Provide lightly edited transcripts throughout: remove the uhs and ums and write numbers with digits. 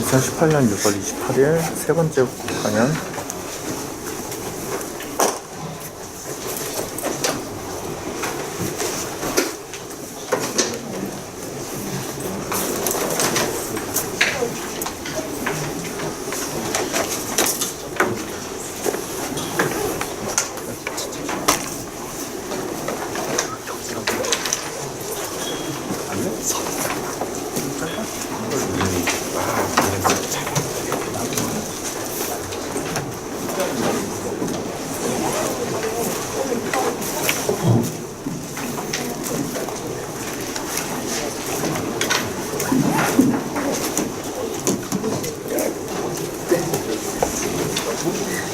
2018년 6월 28일 세 번째 강연.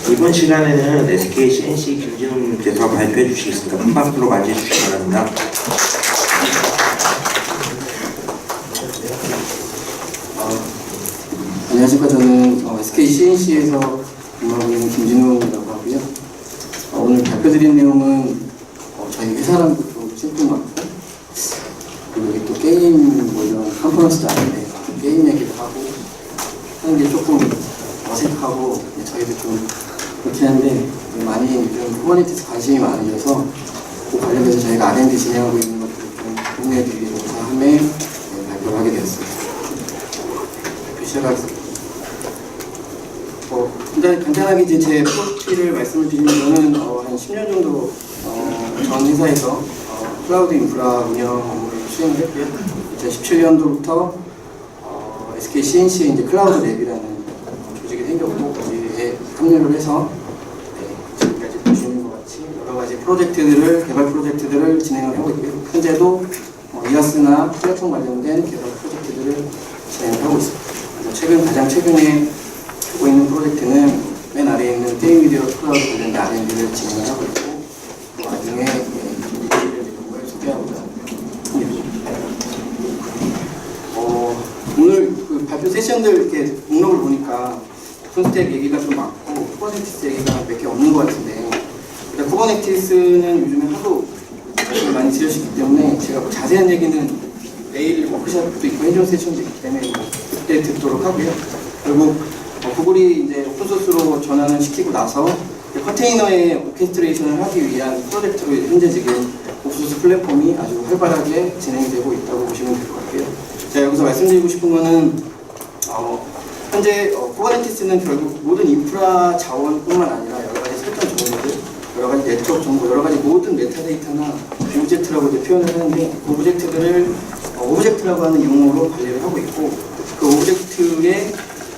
이번 시간에는 SK CNC 김진웅님께서 발표해 주시겠습니다. 금방 들어가 앉아주시기 바랍니다. 안녕하십니까. 저는 SK CNC에서 근무하고 있는 김진웅이라고 하고요. 오늘 발표드린 내용은 저희 회사랑 좀 친분 같고, 그리고 여기 또 게임 뭐 이런 컨퍼런스도 아닌데 게임 얘기도 하고 하는 게 조금 어색하고 저희도 좀 그렇긴 한데 많이 좀 쿠버네티스 관심이 많으셔서 그 관련해서 저희가 R&D 진행하고 있는 것들을 좀 공유해드리고자 함에 발표를 하게 되었습니다. 발표 시작하겠습니다. 일단 간단하게 이제 제 프로필을 말씀을 드리면 저는 한 10년 정도 전 회사에서 클라우드 인프라 운영 업무를 수행을 했고요. 2017년도부터 SK CNC의 이제 클라우드 랩이라는 조직이 생겼고 거기에 합류를 해서 지금까지 보시는 것 같이 여러 가지 프로젝트들을 개발 프로젝트들을 진행을 하고 있고요. 현재도 이아스나 플랫폼 관련된 개발 프로젝트들을 진행을 하고 있습니다. 그래서 가장 최근에 하고 있는 프로젝트는 맨 아래에 있는 게임 미디어 클라우드 관련된 R&D를 진행을 하고 있고 그 와중에 이를 소개하고자 합니다. 오늘 그 발표 세션들 이렇게 목록을 보니까 오픈스택 얘기가 좀 많고 쿠버네티스 얘기가 몇 개 없는 것 같은데 일단 쿠버네티스는 요즘에 하도 말씀을 많이 드렸기 때문에 제가 뭐 자세한 얘기는 내일 워크숍도 있고 해전 세션도 있기 때문에 그때 듣도록 하고요. 그리고 구글이 이제 오픈소스로 전환을 시키고 나서 컨테이너의 오케스트레이션을 하기 위한 프로젝트로 현재 지금 오픈소스 플랫폼이 아주 활발하게 진행이 되고 있다고 보시면 될 것 같고요. 제가 여기서 말씀드리고 싶은 거는 현재 쿠버네티스는 결국 모든 인프라 자원뿐만 아니라 여러 가지 설정 정보들, 여러 가지 네트워크 정보, 여러 가지 모든 메타데이터나 오브젝트라고 이제 표현을 하는데 그 오브젝트들을 오브젝트라고 하는 용어로 관리를 하고 있고 그 오브젝트에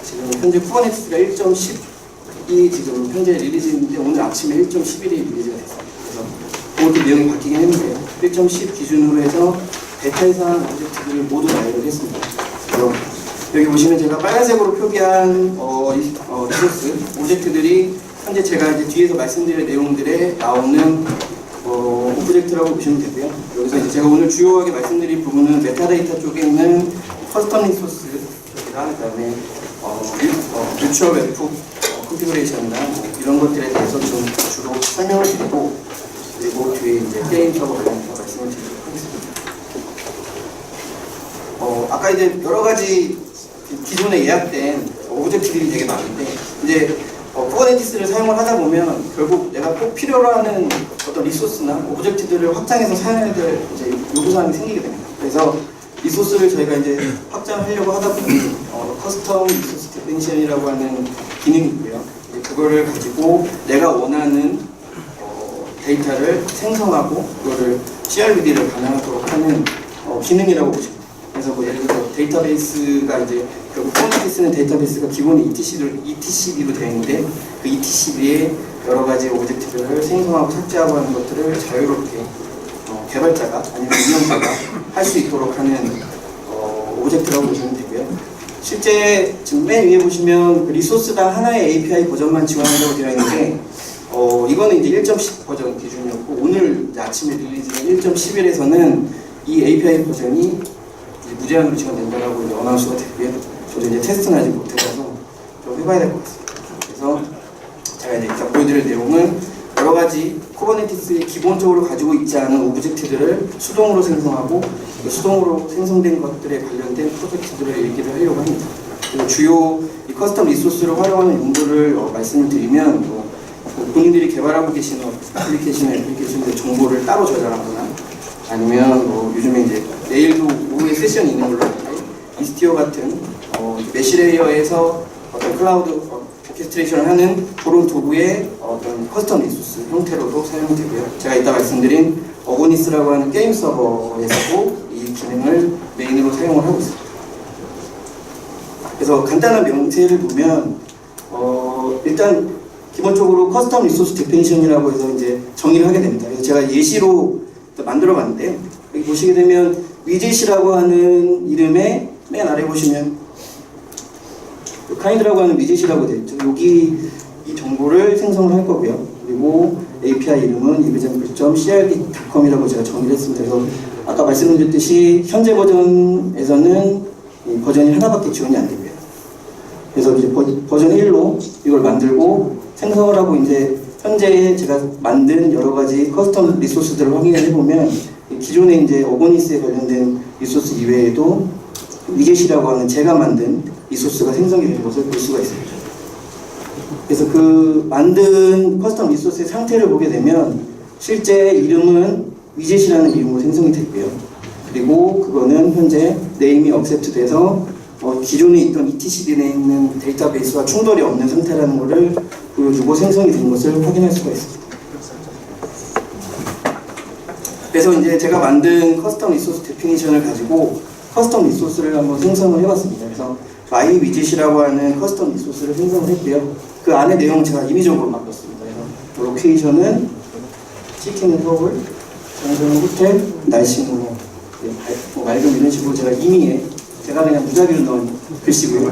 지금 현재 쿠버네티스가 1.10이 지금 현재 리리즈인데 오늘 아침에 1.11이 리리즈가 됐습니다. 그래서 그것도 내용이 바뀌긴 했는데요. 1.10 기준으로 해서 베타 이상 오브젝트들을 모두 나열을 했습니다. 그래서 여기 보시면 제가 빨간색으로 표기한 리소스 오브젝트들이 현재 제가 이제 뒤에서 말씀드릴 내용들에 나오는 오브젝트라고 보시면 되고요. 여기서 이제 제가 오늘 주요하게 말씀드릴 부분은 메타데이터 쪽에 있는 커스텀 리소스 쪽이랑 그다음에 뮤추얼 웹 컨피그레이션이나 이런 것들에 대해서 좀 주로 설명을 드리고 그리고 뒤에 이제 게임 서버 관련해서 말씀을 드리도록 하겠습니다. 아까 이제 여러 가지 기존에 예약된 오브젝트들이 되게 많은데 이제 쿠버네티스를 사용을 하다 보면 결국 내가 꼭 필요로 하는 어떤 리소스나 오브젝트들을 확장해서 사용해야 될 이제 요구사항이 생기게 됩니다. 그래서 리소스를 저희가 이제 확장하려고 하다 보니 커스텀 리소스 디펜션이라고 하는 기능이 있고요. 그거를 가지고 내가 원하는 데이터를 생성하고 그거를 CRVD를 가능하도록 하는 기능이라고 보시면 됩니다. 그래서 뭐 예를 들어서 데이터베이스가 이제 결국 쿠버네티스는 데이터베이스가 기본이 ETCB로 되어 있는데 그 ETCB에 여러 가지 오브젝트들을 생성하고 삭제하고 하는 것들을 자유롭게 개발자가 아니면 운영자가 할 수 있도록 하는 오브젝트라고 보시면 되고요. 실제 지금 맨 위에 보시면 그 리소스당 하나의 API 버전만 지원한다고 되어 있는데 이거는 이제 1.10 버전 기준이었고 오늘 이제 아침에 릴리즈된 1.11에서는 이 API 버전이 무제한으로 지원된다라고 이제 어나운스가 됐고요. 저도 이제 테스트는 아직 못해봐서 좀 해봐야 될 것 같습니다. 그래서 제가 이제 일단 보여드릴 내용은 여러 여러 가지 쿠버네티스에 기본적으로 가지고 있지 않은 오브젝트들을 수동으로 생성하고 그 수동으로 생성된 것들에 관련된 프로젝트들을 얘기를 하려고 합니다. 그리고 주요 이 커스텀 리소스를 활용하는 용도를 말씀을 드리면 본인들이 개발하고 계시는 애플리케이션의 정보를 따로 저장하거나 아니면 요즘에 이제 내일도 오후에 세션이 있는 걸로 아는데 이스티어 같은 메시레이어에서 어떤 클라우드 오케스트레이션을 하는 그런 도구의 어떤 커스텀 리소스 형태로도 사용되고요. 제가 이따 말씀드린 어고니스라고 하는 게임 서버에서도 이 기능을 메인으로 사용을 하고 있습니다. 그래서 간단한 명세를 보면 일단 기본적으로 커스텀 리소스 데피니션이라고 해서 이제 정의를 하게 됩니다. 그래서 제가 예시로 만들어 봤는데요. 여기 보시게 되면 위젯이라고 하는 이름의 맨 아래 보시면 카인드라고 하는 위젯이라고 되어 있죠. 여기 이 정보를 생성을 할 거고요. 그리고 API 이름은 example.crd.com이라고 제가 정의를 했습니다. 그래서 아까 말씀드렸듯이 현재 버전에서는 이 버전이 하나밖에 지원이 안 되고요. 그래서 이제 버전 1로 이걸 만들고 생성을 하고 이제 현재 제가 만든 여러 가지 커스텀 리소스들을 확인을 해보면 기존에 이제 어고니스에 관련된 리소스 이외에도 위젯이라고 하는 제가 만든 리소스가 생성이 되는 것을 볼 수가 있습니다. 그래서 그 만든 커스텀 리소스의 상태를 보게 되면 실제 이름은 위젯이라는 이름으로 생성이 됐고요. 그리고 그거는 현재 네임이 억셉트 돼서 기존에 있던 etcd 내에 있는 데이터베이스와 충돌이 없는 상태라는 것을 보여주고 생성이 된 것을 확인할 수가 있습니다. 그래서 이제 제가 만든 커스텀 리소스 데피니션을 가지고 커스텀 리소스를 한번 생성을 해봤습니다. 그래서 my widget이라고 하는 커스텀 리소스를 생성을 했고요. 그 안에 내용을 제가 임의적으로 바꿨습니다. 그래서 로케이션은 치킨은 서울, 장소는 호텔, 날씨는 맑음 이런 식으로 제가 임의에 제가 그냥 무작위로 넣은 글씨고요.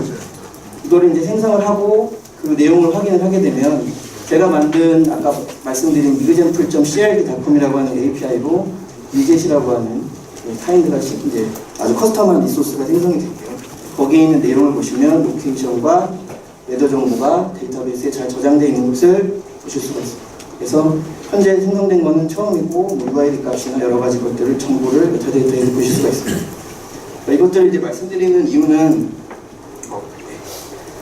이거를 이제 생성을 하고 그 내용을 확인을 하게 되면 제가 만든 아까 말씀드린 example.crd.com이라고 하는 API로 위젯이라고 하는 카인드가 이제 아주 커스텀한 리소스가 생성이 됐고요. 거기에 있는 내용을 보시면 로케이션과 웨더 정보가 데이터베이스에 잘 저장되어 있는 것을 보실 수가 있습니다. 그래서 현재 생성된 것은 처음이고 UID 값이나 여러 가지 것들을 정보를 메타데이터에 보실 수가 있습니다. 이것들을 이제 말씀드리는 이유는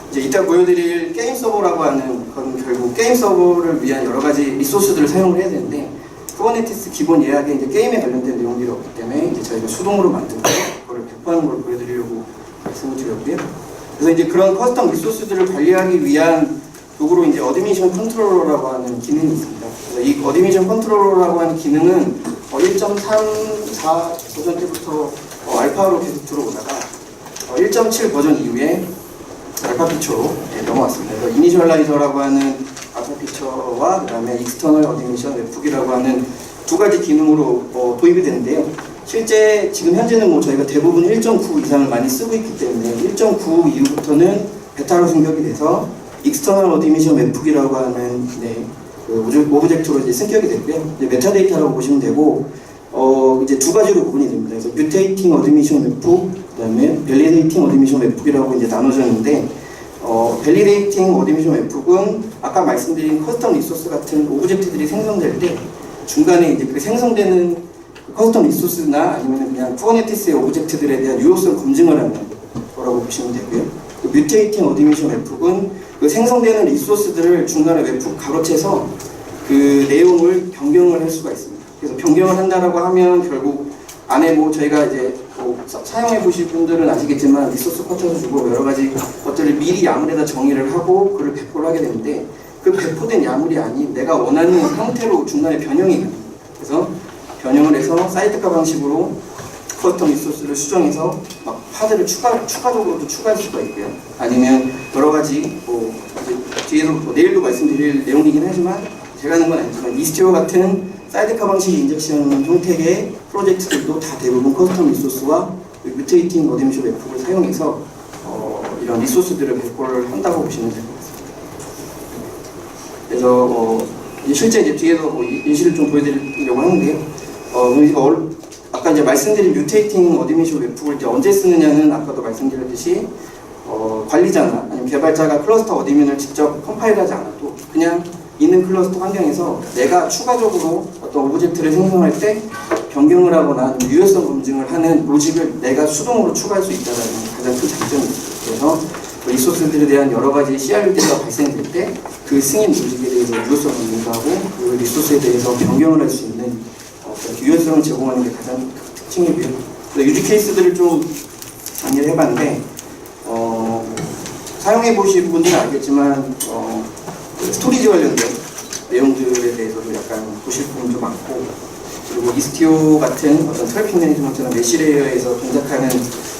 이제 이따 보여드릴 게임 서버라고 하는 건 결국 게임 서버를 위한 여러 가지 리소스들을 사용을 해야 되는데 쿠버네티스 기본 예약에 이제 게임에 관련된 내용들이 없기 때문에 이제 저희가 수동으로 만들고 그걸 배포하는 걸 보여드리려고 말씀을 드렸고요. 그래서 이제 그런 커스텀 리소스들을 관리하기 위한 도구로 이제 어드미션 컨트롤러라고 하는 기능이 있습니다. 그래서 이 어드미션 컨트롤러라고 하는 기능은 1.34 버전 때부터 알파로 계속 들어오다가 1.7 버전 이후에 알파 피처로 넘어왔습니다. 그래서 이니셜라이저라고 하는 알파 피처와 그 다음에 익스터널 어드미션 웹북이라고 하는 두 가지 기능으로 도입이 되는데요. 실제 지금 현재는 저희가 대부분 1.9 이상을 많이 쓰고 있기 때문에 1.9 이후부터는 베타로 승격이 돼서 익스터널 어드미션 웹북이라고 하는 그 오브젝트로 이제 승격이 됐고요. 이제 메타데이터라고 보시면 되고 이제 두 가지로 구분이 됩니다. 그래서 뮤테이팅 어드미션 웹북, 그다음에 밸리데이팅 어드미션 웹북이라고 이제 나눠졌는데 밸리데이팅 어드미션 웹북은 아까 말씀드린 커스텀 리소스 같은 오브젝트들이 생성될 때 중간에 이제 그 생성되는 커스텀 리소스나 아니면 그냥 쿠버네티스의 오브젝트들에 대한 유효성 검증을 하는 거라고 보시면 되고요. 그 뮤테이팅 어드미션 웹북은 그 생성되는 리소스들을 중간에 웹북 가로채서 그 내용을 변경을 할 수가 있습니다. 그래서 변경을 한다라고 하면 결국 안에 저희가 이제 사용해 보실 분들은 아시겠지만 리소스 쿼터도 주고 여러 가지 것들을 미리 야물에다 정의를 하고 그걸 배포를 하게 되는데 그 배포된 야물이 아닌 내가 원하는 형태로 중간에 변형이 됩니다. 그래서 변형을 해서 사이드카 방식으로 커스텀 리소스를 수정해서 막 파드를 추가적으로도 추가할 수가 있고요. 아니면 여러 가지 뒤에서 내일도 말씀드릴 내용이긴 하지만 제가 하는 건 아니지만 이스티어 같은 사이드카 방식 인젝션 형태의 프로젝트들도 다 대부분 커스텀 리소스와 뮤테이팅 어드미션 웹북을 사용해서 이런 리소스들을 배포를 한다고 보시면 될 것 같습니다. 그래서 실제 이제 뒤에서 예시를 좀 보여드리려고 하는데요. 아까 이제 말씀드린 뮤테이팅 어드미션 웹북을 이제 언제 쓰느냐는 아까도 말씀드렸듯이 관리자나 아니면 개발자가 클러스터 어드민을 직접 컴파일하지 않아도 그냥 있는 클러스터 환경에서 내가 추가적으로 어떤 오브젝트를 생성할 때 변경을 하거나 유효성 검증을 하는 로직을 내가 수동으로 추가할 수 있다는 가장 큰 장점이 있어요. 그래서 리소스들에 대한 여러 가지 CRUD가 발생될 때 그 승인 로직에 대해서 유효성 검증도 하고 그 리소스에 대해서 변경을 할 수 있는 유효성을 제공하는 게 가장 특징이고요. 유지 케이스들을 좀 정리를 해봤는데 사용해 보신 분들은 알겠지만 스토리지 관련된 내용들에 대해서도 약간 보실 부분도 많고, 그리고 이스티오 같은 어떤 트래픽 매니지먼트나 메시레이어에서 동작하는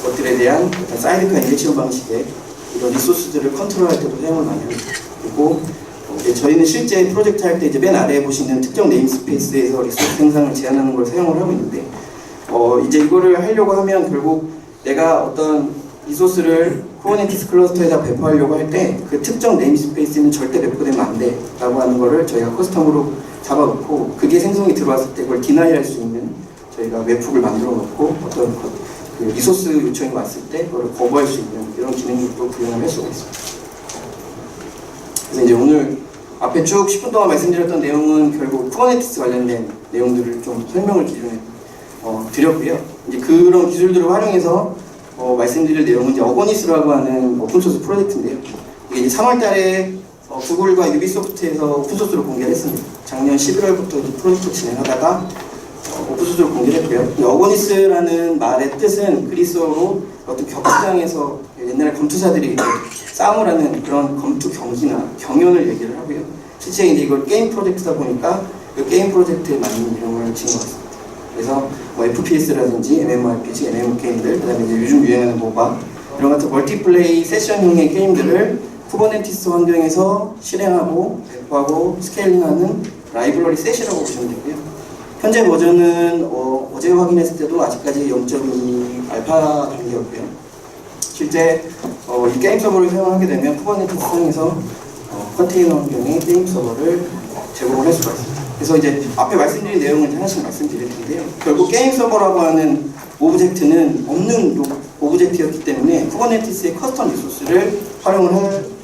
것들에 대한 어떤 사이드카 인젝션 방식의 이런 리소스들을 컨트롤할 때도 사용을 많이 합니다. 그리고 저희는 실제 프로젝트 할 때 이제 맨 아래에 보시는 특정 네임스페이스에서 리소스 생성을 제한하는 걸 사용을 하고 있는데, 이제 이거를 하려고 하면 결국 내가 어떤 리소스를 쿠버네티스 클러스터에다 배포하려고 할 때 그 특정 네임스페이스는 절대 배포되면 안 돼 라고 하는 거를 저희가 커스텀으로 잡아놓고, 그게 생성이 들어왔을 때 그걸 디나이 할 수 있는 저희가 웹훅을 만들어 놓고 어떤 그 리소스 요청이 왔을 때 그걸 거부할 수 있는 이런 기능도 구현을 할 수가 있습니다. 그래서 이제 오늘 앞에 쭉 10분 동안 말씀드렸던 내용은 결국 쿠버네티스 관련된 내용들을 좀 설명을 기존에 드렸고요. 이제 그런 기술들을 활용해서 말씀드릴 내용은 이제 어거니스라고 하는 오픈소스 프로젝트인데요. 이게 이제 3월달에 구글과 유비소프트에서 오픈소스로 공개를 했습니다. 작년 11월부터 이제 프로젝트 진행하다가 오픈소스로 공개를 했고요. 어거니스라는 말의 뜻은 그리스어로 어떤 격투장에서 옛날에 검투사들이 싸움을 하는 그런 검투 경기나 경연을 얘기를 하고요. 실제 이제 이걸 게임 프로젝트다 보니까 그 게임 프로젝트에 맞는 이름을 지은 것 같습니다. 그래서 FPS라든지 MMORPG, MMO 게임들, 그다음에 이제 요즘 유행하는 모바 이런 같은 멀티플레이 세션형의 게임들을 쿠버네티스 환경에서 실행하고 배포하고 스케일링하는 라이브러리 셋이라고 보시면 되고요. 현재 버전은 어제 확인했을 때도 아직까지 0.2 알파 단계였고요. 실제 이 게임 서버를 사용하게 되면 쿠버네티스 사용해서 컨테이너 환경의 게임 서버를 제공을 할 수가 있습니다. 그래서 이제 앞에 말씀드린 내용을 하나씩 말씀드릴 텐데요. 결국 게임 서버라고 하는 오브젝트는 없는 오브젝트였기 때문에 쿠버네티스의 커스텀 리소스를 활용을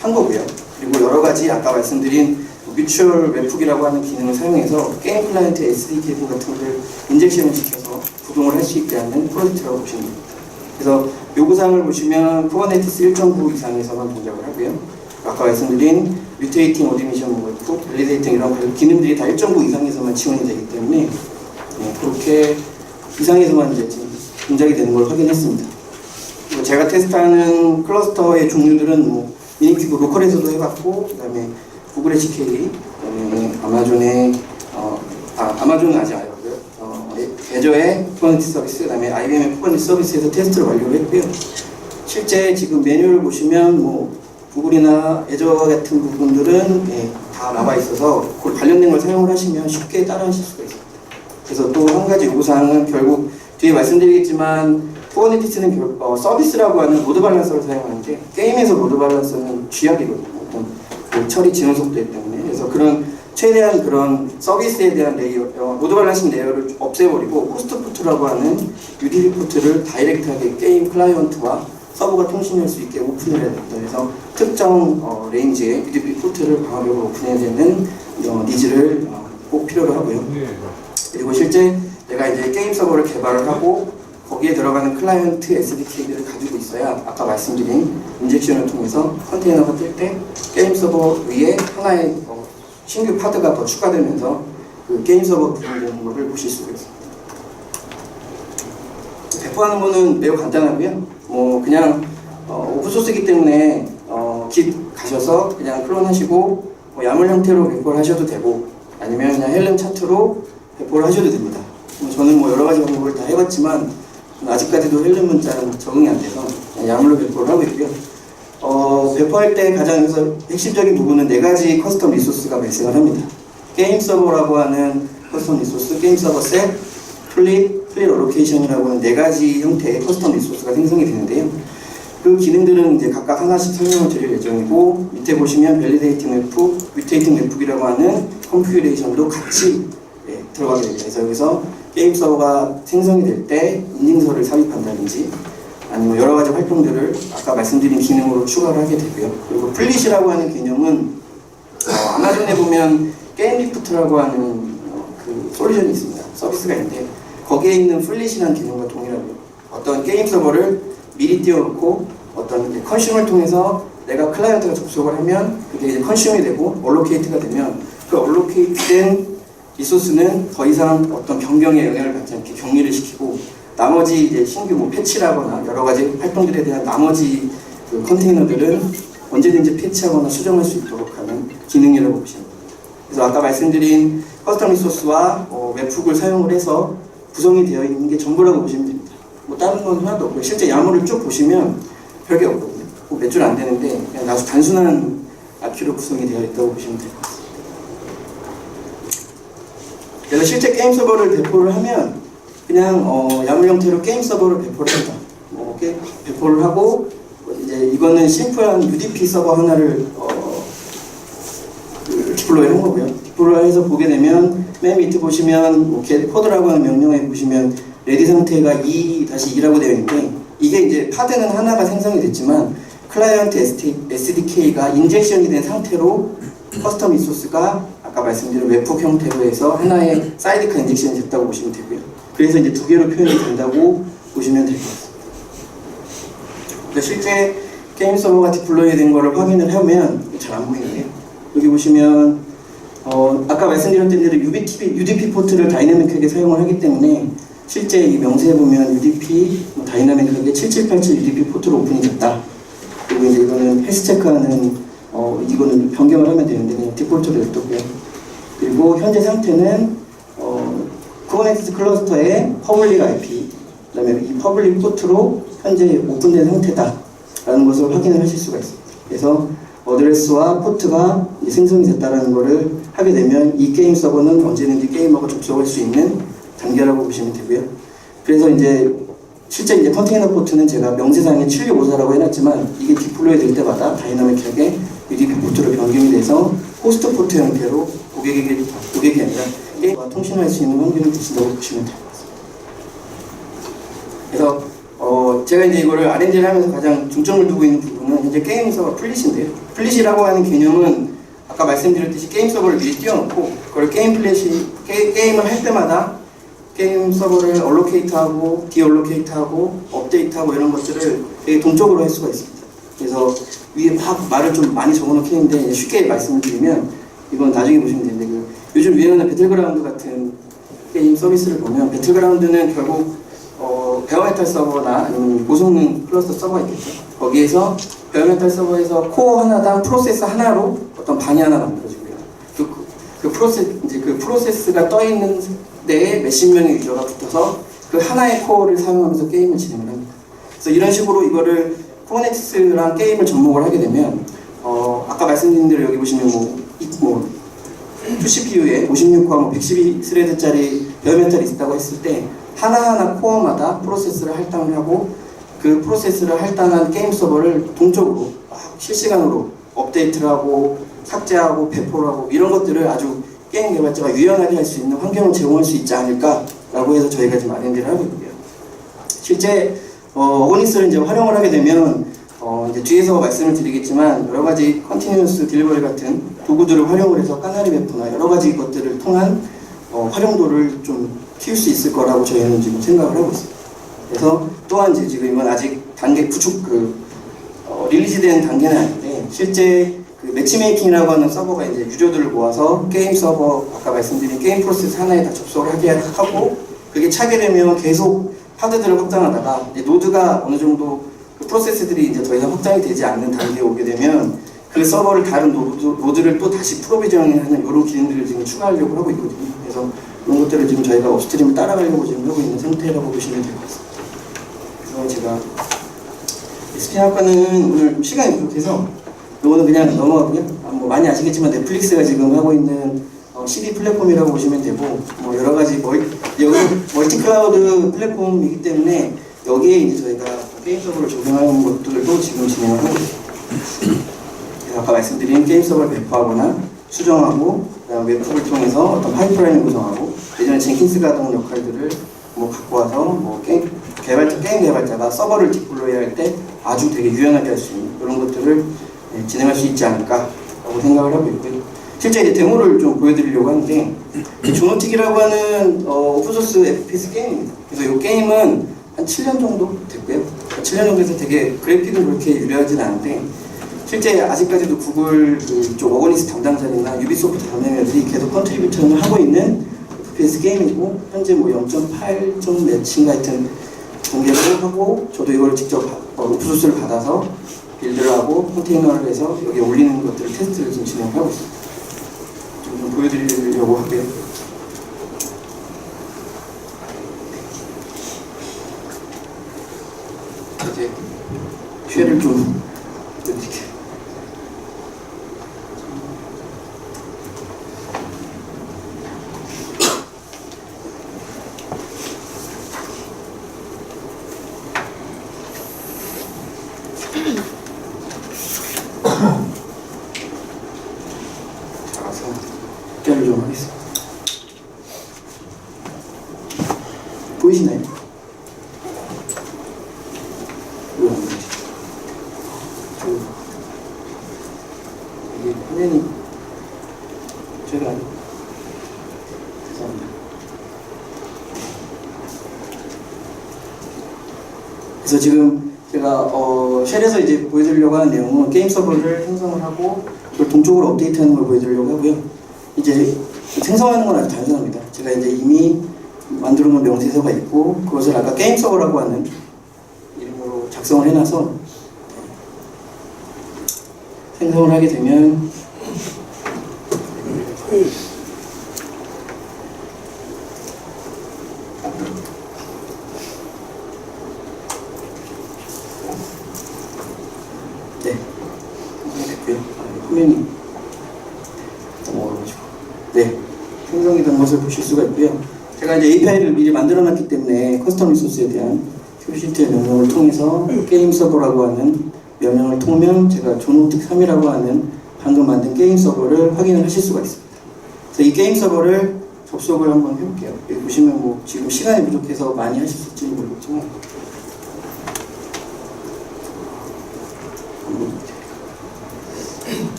한 거고요. 그리고 여러 가지 아까 말씀드린 뮤추얼 웹훅이라고 하는 기능을 사용해서 게임 클라이언트 SDK 같은 것을 인젝션을 시켜서 구동을 할 수 있게 하는 프로젝트라고 보시면 됩니다. 그래서 요구사항을 보시면 쿠버네티스 1.9 이상에서만 동작을 하고요. 아까 말씀드린 뮤테이팅, 오디미션, 웹훅, 밸리데이팅 이런 기능들이 다 1.9 이상에서만 지원이 되기 때문에 그렇게 이상에서만 이제 동작이 되는 걸 확인했습니다. 그리고 제가 테스트하는 클러스터의 종류들은 미니큐브 로컬에서도 해봤고, 그다음에 구글 HK, 그다음에 아마존의 아마존은 아직 안 해봤고요. 애저의 쿠버네티스 서비스, 그다음에 IBM의 쿠버네티스 서비스에서 테스트를 완료를 했고요. 실제 지금 메뉴를 보시면 구글이나 애저 같은 부분들은 다 나와 있어서 그 관련된 걸 사용을 하시면 쉽게 따라하실 수가 있습니다. 그래서 또 한 가지 요구사항은 결국 뒤에 말씀드리겠지만 쿠버네티스는 서비스라고 하는 로드 밸런서를 사용하는데 게임에서 로드 밸런서는 쥐약이거든요. 어떤 처리 진행 속도에 때문에. 그래서 그런 최대한 그런 서비스에 대한 레이어, 로드 밸런싱 레이어를 없애버리고 호스트 포트라고 하는 UDP 포트를 다이렉트하게 게임 클라이언트와 서버가 통신할 수 있게 오픈을 해야 됩니다. 그래서 특정 레인지의 UDP 포트를 방어력으로 오픈해야 되는 니즈를 꼭 필요로 하고요. 그리고 실제 내가 이제 게임 서버를 개발을 하고 거기에 들어가는 클라이언트 SDK를 가지고 있어야 아까 말씀드린 인젝션을 통해서 컨테이너가 뜰 때 게임 서버 위에 하나의 신규 파드가 더 추가되면서 그 게임 서버 구성되는 것을 보실 수가 있습니다. 배포하는 거는 매우 간단하고요. 그냥 오픈소스이기 때문에 깃 가셔서 그냥 클론하시고 야물 형태로 배포를 하셔도 되고, 아니면 그냥 헬름 차트로 배포를 하셔도 됩니다. 저는 여러 가지 방법을 다 해봤지만 아직까지도 헬름 문자는 적응이 안 돼서 야물로 배포를 하고 있고요. 배포할 때 가장 핵심적인 부분은 4가지 커스텀 리소스가 발생을 합니다. 게임 서버라고 하는 커스텀 리소스, 게임 서버 셋, 플릿 어로케이션이라고 하는 4가지 형태의 커스텀 리소스가 생성이 되는데요. 그 기능들은 이제 각각 하나씩 설명을 드릴 예정이고, 밑에 보시면 밸리데이팅 웹훅, 뮤테이팅 웹훅이라고 하는 컴퓨레이션도 같이 들어가게 됩니다. 그래서 여기서 게임 서버가 생성이 될 때 인증서를 삽입한다든지 아니면 여러 가지 활동들을 아까 말씀드린 기능으로 추가를 하게 되고요. 그리고 플릿이라고 하는 개념은 아마존에 보면 게임 리프트라고 하는 그 솔루션이 있습니다. 서비스가 있는데 거기에 있는 플릿이라는 기능과 동일하고요. 어떤 게임 서버를 미리 띄워놓고 어떤 이제 컨슈머를 통해서 내가 클라이언트가 접속을 하면 그게 이제 컨슈머이 되고 얼로케이트가 되면 그 얼로케이트된 리소스는 더 이상 어떤 변경에 영향을 받지 않게 격리를 시키고 나머지 이제 신규 뭐 패치라거나 여러 가지 활동들에 대한 나머지 그 컨테이너들은 언제든지 패치하거나 수정할 수 있도록 하는 기능이라고 보시면 됩니다. 그래서 아까 말씀드린 커스텀 리소스와 웹훅을 사용을 해서 구성이 되어 있는 게 전부라고 보시면 됩니다. 뭐 다른 건 하나도 없고요. 실제 야무를 쭉 보시면 별게 없거든요. 뭐 몇 줄 안 되는데 그냥 아주 단순한 API로 구성이 되어 있다고 보시면 될 것 같습니다. 그래서 실제 게임 서버를 배포를 하면 그냥 야물 형태로 게임 서버를 배포를 합니다. 배포를 하고 이제 이거는 심플한 UDP 서버 하나를 디플로이 한 거고요. 디플로이해서 보게 되면 맨 밑에 보시면 뭐 get 코드라고 하는 명령에 보시면 레디 상태가 2-2라고 되어 있는데 이게 이제 파드는 하나가 생성이 됐지만 클라이언트 SDK가 인젝션이 된 상태로 커스텀 리소스가 아까 말씀드린 웹훅 형태로 해서 하나의 사이드카 인젝션이 됐다고 보시면 되고요. 그래서 이제 두 개로 표현이 된다고 보시면 될 것 같습니다. 그러니까 실제 게임 서버가 디플로이 된 거를 확인을 하면 잘 안 보이는데요. 여기 보시면 아까 말씀드렸던 대로 UDP 포트를 다이내믹하게 사용을 하기 때문에 실제 이 명세에 보면 UDP 다이내믹하게 7787 UDP 포트로 오픈이 됐다. 그리고 이제 이거는 헬스 체크하는 이거는 변경을 하면 되는데 그냥 디폴트로 냅두고요. 그리고 현재 상태는 쿠버네티스 클러스터의 퍼블릭 IP 그다음에 이 퍼블릭 포트로 현재 오픈된 상태다라는 것을 확인을 하실 수가 있습니다. 그래서 어드레스와 포트가 생성이 됐다는 것을 하게 되면 이 게임 서버는 언제든지 게이머가 접속할 수 있는 단계라고 보시면 되고요. 그래서 이제 실제 이제 컨테이너 포트는 제가 명세상에 7654라고 해놨지만 이게 디플로이 될 때마다 다이나믹하게 UDP 포트로 변경이 돼서 호스트 포트 형태로 고객이 아니라 게임과 통신할 수 있는 환경이 되신다고 보시면 될 것 같습니다. 그래서 제가 이제 이거를 R&D를 하면서 가장 중점을 두고 있는 부분은 현재 게임 서버 플릿인데요. 플릿이라고 하는 개념은 아까 말씀드렸듯이 게임 서버를 미리 띄워놓고 그걸 게임을 할 때마다 게임 서버를 얼로케이트하고 디얼로케이트하고 업데이트하고 이런 것들을 되게 동적으로 할 수가 있습니다. 그래서 위에 막 말을 좀 많이 적어놓긴 했는데 쉽게 말씀을 드리면 이건 나중에 보시면 되는데 요즘 유행하는 배틀그라운드 같은 게임 서비스를 보면 배틀그라운드는 결국 베어메탈 서버나 아니면 고성능 클러스터 서버가 있겠죠. 거기에서 베어메탈 서버에서 코어 하나당 프로세서 하나로 어떤 방이 하나 만들어지고요. 그 프로세스가 떠 있는 데에 몇십 명의 유저가 붙어서 그 하나의 코어를 사용하면서 게임을 진행을 합니다. 그래서 이런 식으로 이거를 쿠버네티스랑 게임을 접목을 하게 되면 아까 말씀드린 대로 여기 보시면 뭐 2CPU에 56과 112스레드짜리 베어메탈이 있다고 했을 때 하나하나 코어마다 프로세스를 할당을 하고 그 프로세스를 할당한 게임 서버를 동적으로 실시간으로 업데이트를 하고 삭제하고 배포를 하고 이런 것들을 아주 게임 개발자가 유연하게 할 수 있는 환경을 제공할 수 있지 않을까라고 해서 저희가 지금 R&D를 하고 있고요. 실제 어거니스를 이제 활용을 하게 되면 이제 뒤에서 말씀을 드리겠지만 여러 가지 컨티뉴어스 딜리버리 같은 도구들을 활용을 해서 까나리 배포나 여러 가지 것들을 통한 활용도를 좀 키울 수 있을 거라고 저희는 지금 생각을 하고 있습니다. 그래서 또한 이제 지금 이건 아직 단계 구축 릴리즈된 단계는 아닌데 실제 그 매치메이킹이라고 하는 서버가 이제 유저들을 모아서 게임 서버 아까 말씀드린 게임 프로세스 하나에 다 접속을 하게 하고 그게 차게 되면 계속 하드들을 확장하다가 이제 노드가 어느 정도 그 프로세스들이 이제 더 이상 확장이 되지 않는 단계에 오게 되면 그 서버를 다른 노드를 또 다시 프로비저닝하는 이런 기능들을 지금 추가하려고 하고 있거든요. 그래서 이런 것들을 지금 저희가 업스트림을 따라가려고 지금 하고 있는 상태라고 보시면 될 것 같습니다. 그래서 제가 스피학과는 오늘 시간이 부족해서 이거는 그냥 넘어가고요. 뭐 많이 아시겠지만 넷플릭스가 지금 하고 있는 CD 플랫폼이라고 보시면 되고 뭐 여러 가지 멀티 클라우드 플랫폼이기 때문에 여기에 이제 저희가 게임 서버를 적용하는 것들도 지금 진행을 하고 있습니다. 그래서 아까 말씀드린 게임 서버를 배포하거나 수정하고 그다음에 웹훅을 통해서 어떤 파이프라인을 구성하고 예전에 젠킨스가 하던 역할들을 뭐 갖고 와서 뭐 게임 개발자가 서버를 디플로이 할 때 아주 되게 유연하게 할 수 있는 그런 것들을 진행할 수 있지 않을까라고 생각을 하고 있고요. 실제 이제 데모를 좀 보여드리려고 하는데 조노틱이라고 하는 오픈소스 FPS 게임입니다. 그래서 이 게임은 한 7년 정도 됐고요. 7년 정도 해서 되게 그래픽은 그렇게 유려하진 않은데 실제 아직까지도 구글 그쪽 어거니스 담당자들이나 유비소프트 담당자들이 계속 컨트리뷰션을 하고 있는 FPS 게임이고 현재 뭐 0.8점 매칭 같은 공개를 하고 저도 이걸 직접 오픈소스를 받아서 빌드를 하고 컨테이너를 해서 여기에 올리는 것들을 테스트를 지금 진행하고 있습니다. 좀 보여드리려고 하고요. 이제 쉐를 좀 보여드릴게요. 자라서 흡결을 좀 하겠습니다. 보이시나요? 왜안 보이지? 이게 화면이 제가 죄송합니다. 그래서 지금 제가 쉘에서 이제 보여드리려고 하는 내용은 게임 서버를 생성을 하고 그걸 동쪽으로 업데이트하는 걸 보여드리려고 하고요. 이제 생성하는 건 아주 단순합니다. 제가 이제 이미 만들어 놓은 명세서가 있고 그것을 아까 게임 서버라고 하는 이름으로 작성을 해놔서 생성을 하게 되면 네, 생성이 됐고요. 화면이 넘어가가지고 네, 생성이 된 것을 보실 수가 있고요. 제가 이제 API를 미리 만들어놨기 때문에 커스텀 리소스에 대한 큐비시트의 명령을 통해서 게임 서버라고 하는 명령을 통면 제가 조노틱 3이라고 하는 방금 만든 게임 서버를 확인을 하실 수가 있습니다. 그래서 이 게임 서버를 접속을 한번 해볼게요. 여기 보시면 뭐 지금 시간이 부족해서 많이 하실지는 모르겠지만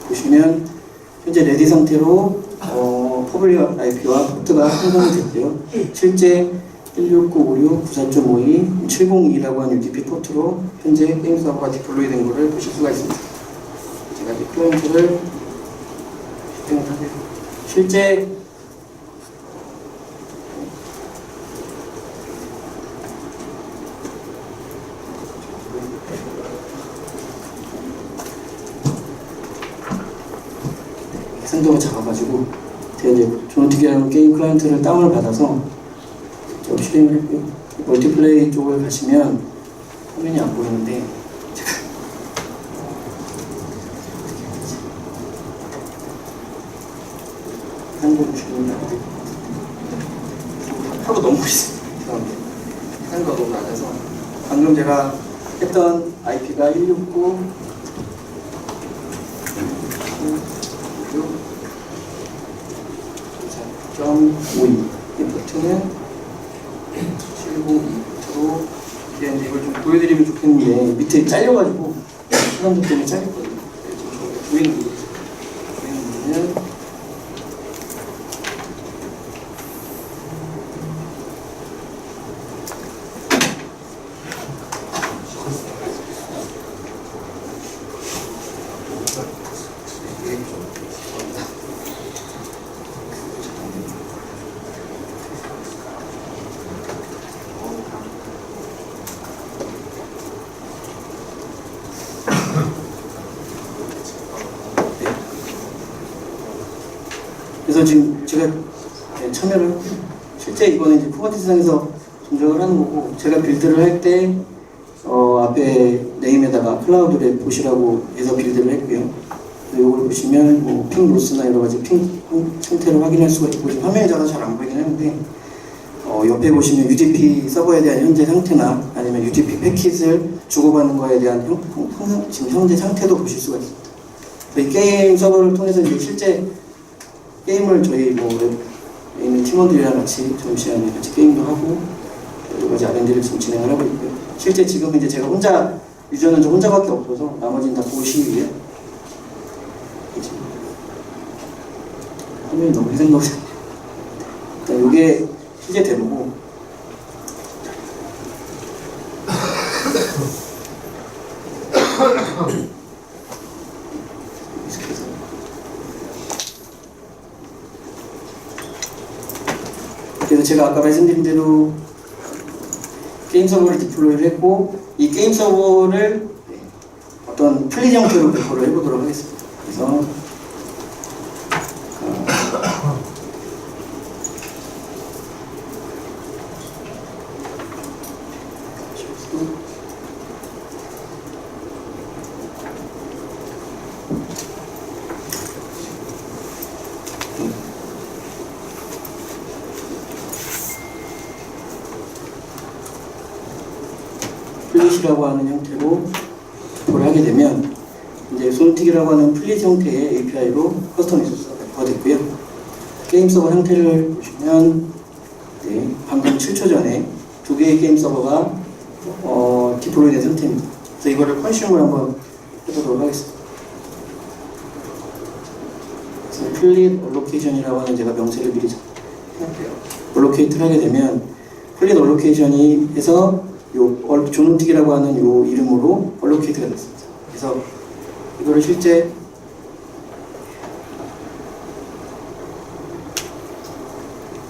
보시면 현재 레디 상태로 퍼블릭 IP와 포트가 생성이 됐고요. 실제 1695694.52 702라고 하는 UDP 포트로 현재 게임 서버가 디플로이 된 것을 보실 수가 있습니다. 제가 이제 클라이언트를 실행을 하고요. 실제 상도가 작아가지고 제가 이제 조노틱이라는 게임 클라이언트를 다운을 받아서 좀 실행을 했고요. 멀티플레이 쪽을 가시면 화면이 안 보이는데 제가 한번 주문을 하고 너무 있습니다. 죄송합니다. 한도가 너무 낮아서 방금 제가 했던 IP가 169 7.52 이 버튼은 702로 이제 이걸 좀 보여드리면 좋겠는데 밑에 잘려가지고 사람들 때문에 잘렸거든요. 지금 보이는 부분은 그래서 지금 제가 참여를 하고 실제 이거는 이제 쿠버네티스상에서 전적을 하는 거고 제가 빌드를 할 때 앞에 네임에다가 클라우드를 보시라고 해서 빌드를 했고요. 이걸 보시면 뭐 핑 로스나 여러 가지 핑 상태를 확인할 수가 있고 지금 화면이 작아서 잘 안 보이긴 하는데 옆에 보시면 UDP 서버에 대한 현재 상태나 아니면 UDP 패킷을 주고받는 거에 대한 지금 현재 상태도 보실 수가 있습니다. 이 게임 서버를 통해서 이제 실제 게임을 저희 뭐 있는 팀원들이랑 같이 점심시간에 같이 게임도 하고 여러 가지 R&D를 지금 진행을 하고 있고요. 실제 지금 이제 제가 혼자 유저는 저 혼자밖에 없어서 나머지는 다 보시기 위해. 화면이 너무 희생적이네. 일단 이게 실제 데모고, 그래서 제가 아까 말씀드린 대로 게임 서버를 디플로이를 했고, 이 게임 서버를 어떤 플리즈 형태로 배포를 해보도록 하겠습니다. 그래서 플릿이라고 하는 형태로 배포를 하게 되면 이제 소노틱이라고 하는 플릿 형태의 API로 커스텀 리소스가 배포가 됐고요. 게임 서버 형태를 보시면 방금 7초 전에 두 개의 게임 서버가 디플로이 된 상태입니다. 그래서 이거를 컨슈머를 한번 해보도록 하겠습니다. 그래서 플릿 얼로케이션이라고 하는 제가 명세를 미리 해볼게요. 얼로케이트를 하게 되면 플릿 얼로케이션이 해서 요 존온틱이라고 하는 요 이름으로 얼로케이트가 됐습니다. 그래서 이거를 실제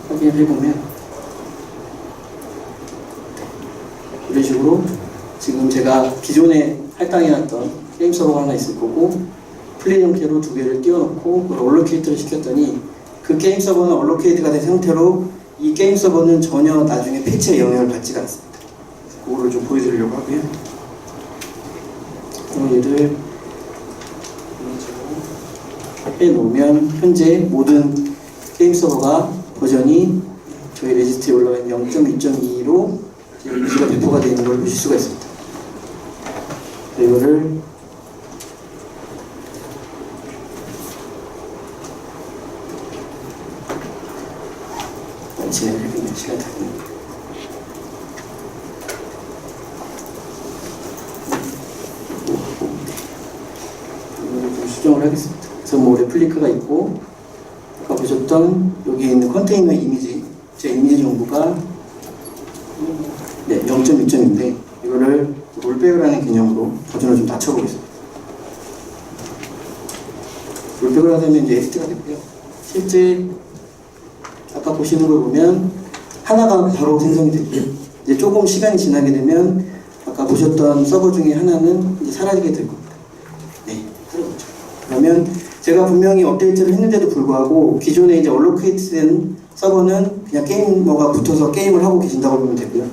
확인을 해보면 이런 식으로 지금 제가 기존에 할당해놨던 게임 서버가 하나 있을 거고 플레이 형태로 두 개를 띄워놓고 그걸 얼로케이트를 시켰더니 그 게임 서버는 얼로케이트가 된 상태로 이 게임 서버는 전혀 나중에 패치에 영향을 받지가 않습니다. 그거를 좀 보여드리려고 하고요. 얘를 해놓으면 현재 모든 게임 서버가 버전이 저희 레지스트에 올라가 있는 0.2.2로 유지가 배포가 되어 있는 걸 보실 수가 있습니다. 이거를 진행해보면 시간이 다 됩니다. 이거를 좀 수정을 하겠습니다. 그래서 뭐 레플리카가 있고 아까 보셨던 여기 있는 컨테이너 이미지 제 이미지 정보가 0.2.인데 이거를 롤백이라는 개념으로 버전을 좀 낮춰보겠습니다. 롤백을 하면 이제 ST가 되고요. 실제 아까 보시는 걸 보면 하나가 바로 생성이 되고요. 이제 조금 시간이 지나게 되면 아까 보셨던 서버 중에 하나는 이제 사라지게 될 겁니다. 네, 사라졌죠. 그러면 제가 분명히 업데이트를 했는데도 불구하고 기존에 이제 얼로케이트된 서버는 그냥 게이머가 붙어서 게임을 하고 계신다고 보면 되고요.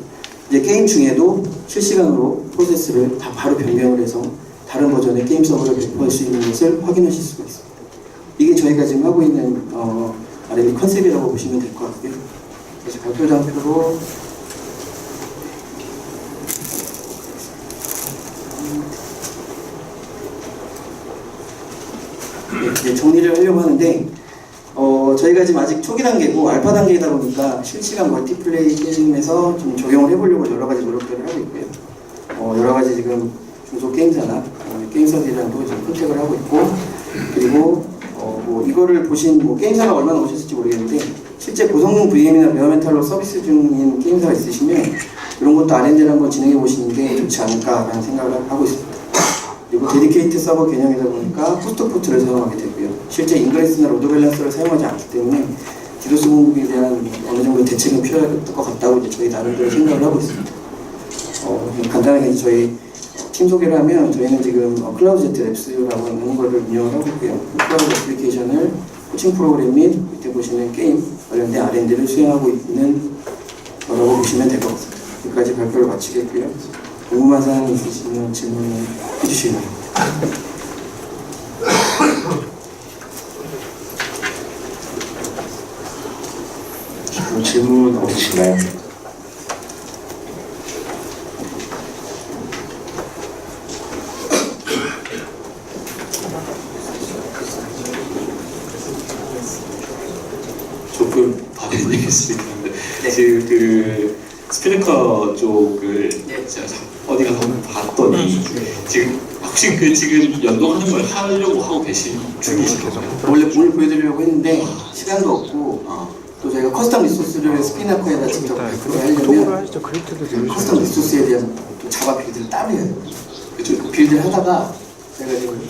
이제 게임 중에도 실시간으로 프로세스를 다 바로 변경을 해서 다른 버전의 게임 서버를 배포할 수 있는 것을 확인하실 수가 있습니다. 이게 저희가 지금 하고 있는 R&D 컨셉이라고 보시면 될 것 같고요. 그래서 발표 장표로 네, 정리를 하려고 하는데 저희가 지금 아직 초기 단계고 알파 단계이다 보니까 실시간 멀티플레이 게임에서 좀 적용을 해보려고 여러 가지 노력들을 하고 있고요. 여러 가지 지금 중소 게임사나 게임사들이랑도 지금 컨택을 하고 있고 그리고 뭐 이거를 보신 뭐 게임사가 얼마나 오셨을지 모르겠는데 실제 고성능 VM이나 베어멘탈로 서비스 중인 게임사가 있으시면 이런 것도 R&D를 한번 진행해 보시는 게 좋지 않을까라는 생각을 하고 있습니다. 그리고 데디케이트 서버 개념이다 보니까 호스트포트를 사용하게 되고요. 실제 인그레스나 로드 밸런서를 사용하지 않기 때문에 디도스 공급에 대한 어느 정도 대책이 필요할 것 같다고 이제 저희 나름대로 생각을 하고 있습니다. 간단하게 저희 팀 소개를 하면 저희는 지금 클라우드 제트 랩스라고 하는 거를 운영을 하고 있고요. 클라우드 애플리케이션을 코칭 프로그램 및 밑에 보시는 게임 관련된 R&D를 수행하고 있는 거라고 보시면 될 것 같습니다. 여기까지 발표를 마치겠고요. 궁금한 사항이 있으시면 질문을 해주시기 바랍니다. 질문 없으신가요? 조금 답해드리겠습니다. 지금 그 스피커 쪽을 제가 어디 가서 봤더니 부분이 지금 혹시 그 지금 연동하는 걸 하려고 하고 계신 중이신가요? 원래 오늘 보여드리려고 했는데 시간도 없고 또 저희가 커스텀 리소스를 스피나커에다 직접 발표를 쪽으로 하려면 하시죠. 크리에이터도 그 커스텀 리소스에 대한 또 자바 빌드를 따로 해야 돼요. 그 빌드를 하다가 제가 지금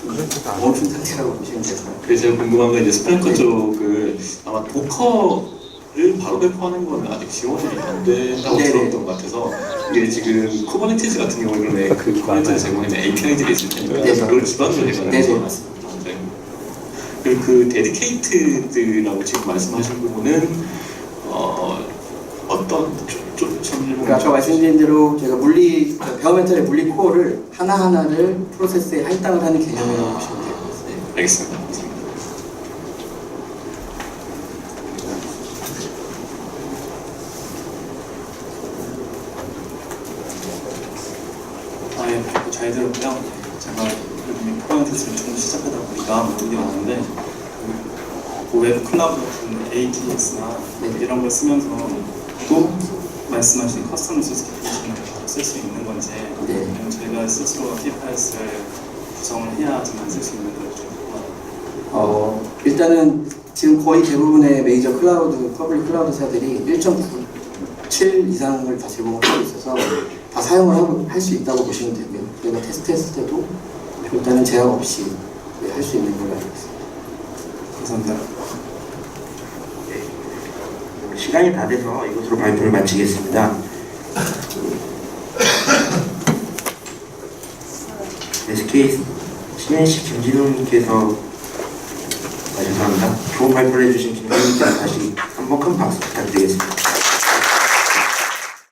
멈춘 상태라고 보시면 돼요. 그래서 제가 궁금한 건 이제 스프랭커 쪽을 아마 도커를 바로 배포하는 거는 아직 지원이 안 된다고 네네. 들었던 것 같아서 이게 지금 쿠버네티스 같은 경우에는 그 쿠버네티스 제공에는 API들이 있을 테니까 네네. 그걸 기반으로 해가지고 네네. 네. 그리고 그 데디케이트드라고 지금 말씀하신 부분은 어떤 그러니까 아까 말씀드린 대로 제가 베어멘탈의 물리 코어를 하나하나를 프로세스에 할당을 하는 개념이라고 보시면 돼요. 네, 알겠습니다. 감사합니다. 발표 잘 들었고요. 제가 요즘에 쿠버네티스를 좀 시작하다 보니까 모르게 왔는데 그 웹 클라우드 같은 ATX나 이런 걸 쓰면서 또 말씀하신 커스텀 리소스 기피션을 바로 쓸 수 있는 건지 아니면 저희가 스스로 API를 구성을 해야지만 쓸 수 있는 건지 일단은 지금 거의 대부분의 메이저 클라우드, 퍼블릭 클라우드사들이 1.97 이상을 다 제공을 하고 있어서 다 사용을 할 수 있다고 보시면 되고요. 저희가 테스트했을 때도 일단은 제약 없이 할 수 있는 걸로 알고 있습니다. 감사합니다. 시간이 다 돼서 이것으로 발표를 마치겠습니다. SK CNC 김진웅님께서 죄송합니다. 좋은 발표를 해주신 김진웅님께 다시 한번 큰 박수 부탁드리겠습니다.